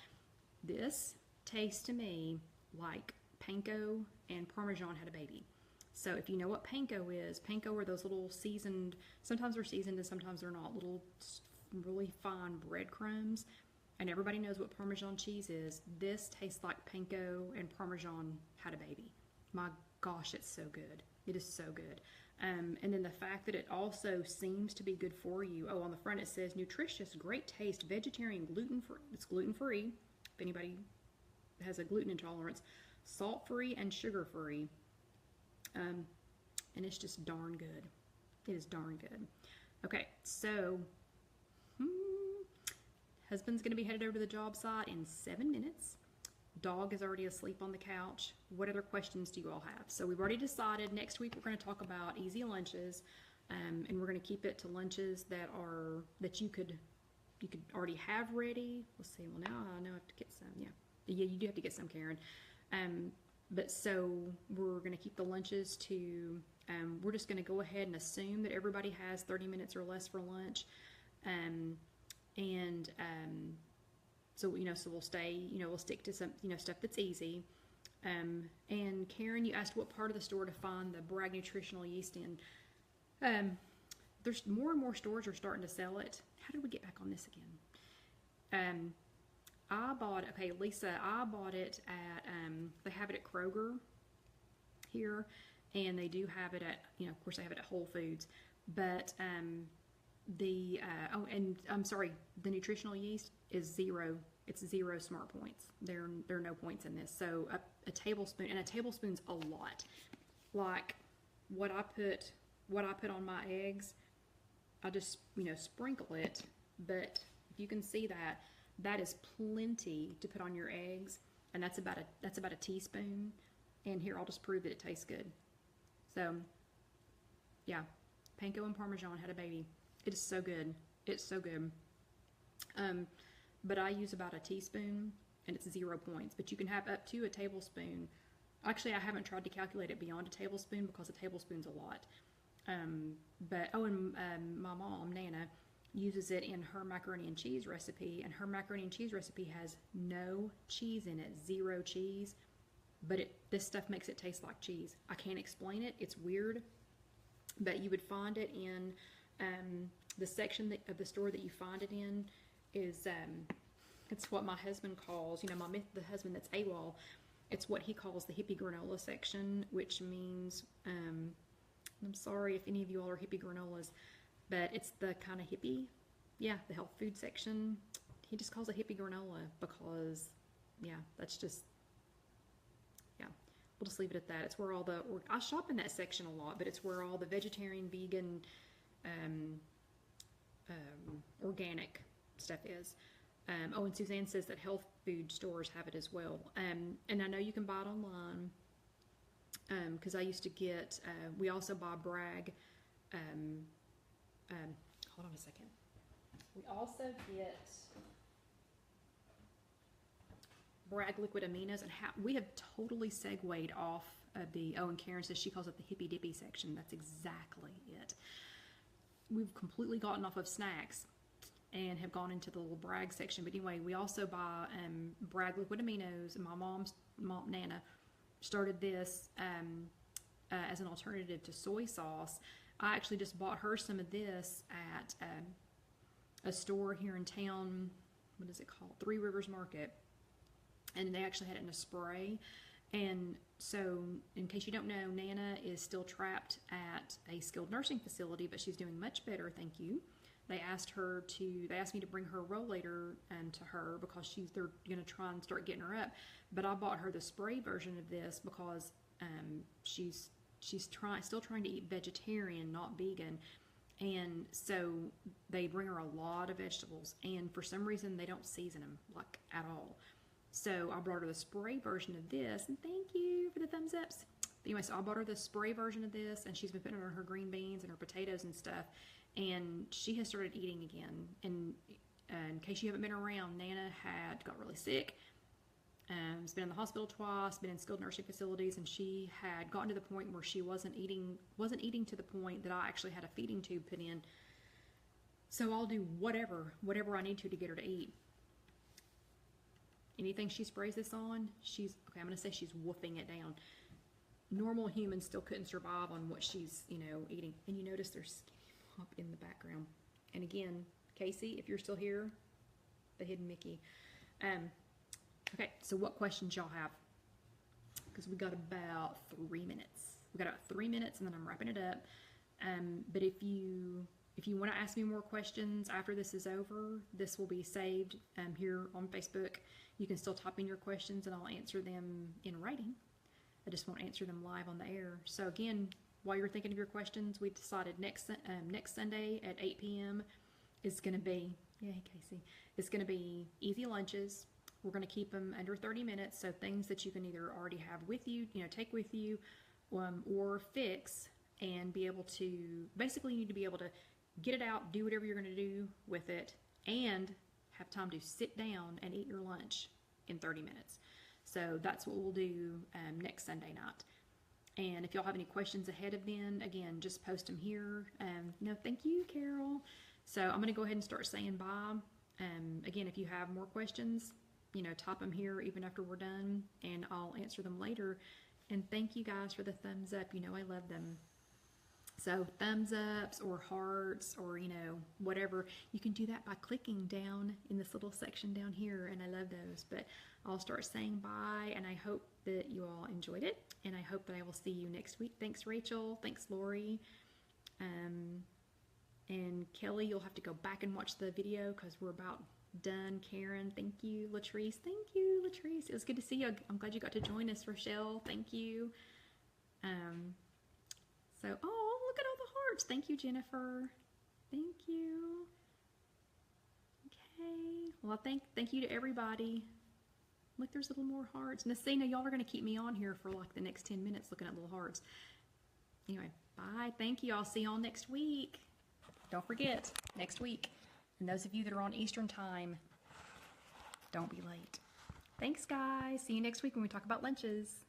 this tastes to me like panko and Parmesan had a baby. So if you know what panko is, panko are those little seasoned, sometimes they're seasoned and sometimes they're not, little really fine breadcrumbs. And everybody knows what Parmesan cheese is. This tastes like panko and Parmesan had a baby. My gosh, it's so good. It is so good. And then the fact that it also seems to be good for you. Oh, on the front it says nutritious, great taste, vegetarian, gluten-free. It's gluten-free if anybody has a gluten intolerance. Salt-free and sugar-free. And it's just darn good. It is darn good. Okay, so husband's going to be headed over to the job site in 7 minutes. Dog is already asleep on the couch. What other questions do you all have? So we've already decided next week we're going to talk about easy lunches, and we're going to keep it to lunches that you could already have ready. Let's see. Well, now I know I have to get some. Yeah, you do have to get some, Karen. But so we're going to keep the lunches to, we're just going to go ahead and assume that everybody has 30 minutes or less for lunch. So, you know, so we'll stay, you know, we'll stick to some, you know, stuff that's easy. And Karen, you asked what part of the store to find the Bragg nutritional yeast in. There's more and more stores are starting to sell it. How did we get back on this again? I bought, okay, Lisa, I bought it at, they have it at Kroger here, and they do have it at, you know, of course they have it at Whole Foods, but oh, and I'm sorry, the nutritional yeast is 0. It's 0 smart points. There are no points in this. So a tablespoon, and a tablespoon's a lot. Like what I put on my eggs, I just, you know, sprinkle it, but if you can see that is plenty to put on your eggs, and that's about a teaspoon. And here, I'll just prove that it tastes good. So, yeah, panko and Parmesan had a baby. It is so good. It's so good. But I use about a teaspoon, and it's 0 points. But you can have up to a tablespoon. Actually, I haven't tried to calculate it beyond a tablespoon because a tablespoon's a lot. But my mom, Nana, uses it in her macaroni and cheese recipe, and her macaroni and cheese recipe has no cheese in it, 0 cheese, but this stuff makes it taste like cheese. I can't explain it. It's weird, but you would find it in the section of the store that you find it in is it's what my husband calls, you know, the husband that's AWOL, it's what he calls the hippie granola section, which means I'm sorry if any of you all are hippie granolas, but it's the kind of hippie, yeah, the health food section. He just calls it hippie granola because, yeah, that's just, yeah. we'll just leave it at that. It's where all the, I shop in that section a lot, but it's where all the vegetarian, vegan, organic stuff is. Oh, and Suzanne says that health food stores have it as well. And I know you can buy it online, because I used to get, we also buy Bragg, hold on a second. We also get Bragg liquid aminos, and we have totally segued off of the, oh, and Karen says she calls it the hippy dippy section. That's exactly it. We've completely gotten off of snacks and have gone into the little Bragg section. But anyway, we also buy Bragg liquid aminos, and my mom, Nana, started this as an alternative to soy sauce. I actually just bought her some of this at a store here in town. What is it called? Three Rivers Market. And they actually had it in a spray. And so, in case you don't know, Nana is still trapped at a skilled nursing facility, but she's doing much better, thank you. They asked me to bring her rollator to her because they're going to try and start getting her up. But I bought her the spray version of this because she's still trying to eat vegetarian, not vegan. And so they bring her a lot of vegetables, and for some reason they don't season them like at all. So I brought her the spray version of this, and thank you for the thumbs ups. But anyway, so I bought her the spray version of this, and she's been putting it on her green beans and her potatoes and stuff, and she has started eating again. And in case you haven't been around, Nana had got really sick. Has been in the hospital twice, been in skilled nursing facilities, and she had gotten to the point where she wasn't eating to the point that I actually had a feeding tube put in. So I'll do whatever I need to get her to eat. Anything she sprays this on, okay, I'm going to say she's woofing it down. Normal humans still couldn't survive on what she's, eating. And you notice there's SkinnyPop in the background. And again, Casey, if you're still here, the hidden Mickey. Okay, so what questions y'all have? Because we got about 3 minutes. We got about 3 minutes, and then I'm wrapping it up. But if you want to ask me more questions after this is over, this will be saved here on Facebook. You can still type in your questions, and I'll answer them in writing. I just won't answer them live on the air. So again, while you're thinking of your questions, we decided next Sunday at 8 p.m. is going to be, yay Casey, it's going to be easy lunches. We're going to keep them under 30 minutes, so things that you can either already have with you, take with you, or fix, and be able to, basically you need to be able to get it out, do whatever you're going to do with it, and have time to sit down and eat your lunch in 30 minutes. So that's what we'll do next Sunday night. And if y'all have any questions ahead of then, again, just post them here. No, thank you, Carol. So I'm going to go ahead and start saying bye. Again, if you have more questions, type them here even after we're done, and I'll answer them later. And thank you guys for the thumbs up. I love them. So thumbs ups or hearts or, whatever. You can do that by clicking down in this little section down here, and I love those. But I'll start saying bye, and I hope that you all enjoyed it, and I hope that I will see you next week. Thanks, Rachel. Thanks, Lori. And Kelly, you'll have to go back and watch the video because we're about done. Karen, thank you. Latrice, thank you. Latrice, it was good to see you. I'm glad you got to join us. Rochelle, thank you. So, oh, look at all the hearts. Thank you, Jennifer. Thank you. Okay. Well, thank you to everybody. Look, there's little more hearts. Nasina, y'all are going to keep me on here for like the next 10 minutes looking at little hearts. Anyway, bye. Thank you. I'll see y'all next week. Don't forget, next week. And those of you that are on Eastern Time, don't be late. Thanks, guys. See you next week when we talk about lunches.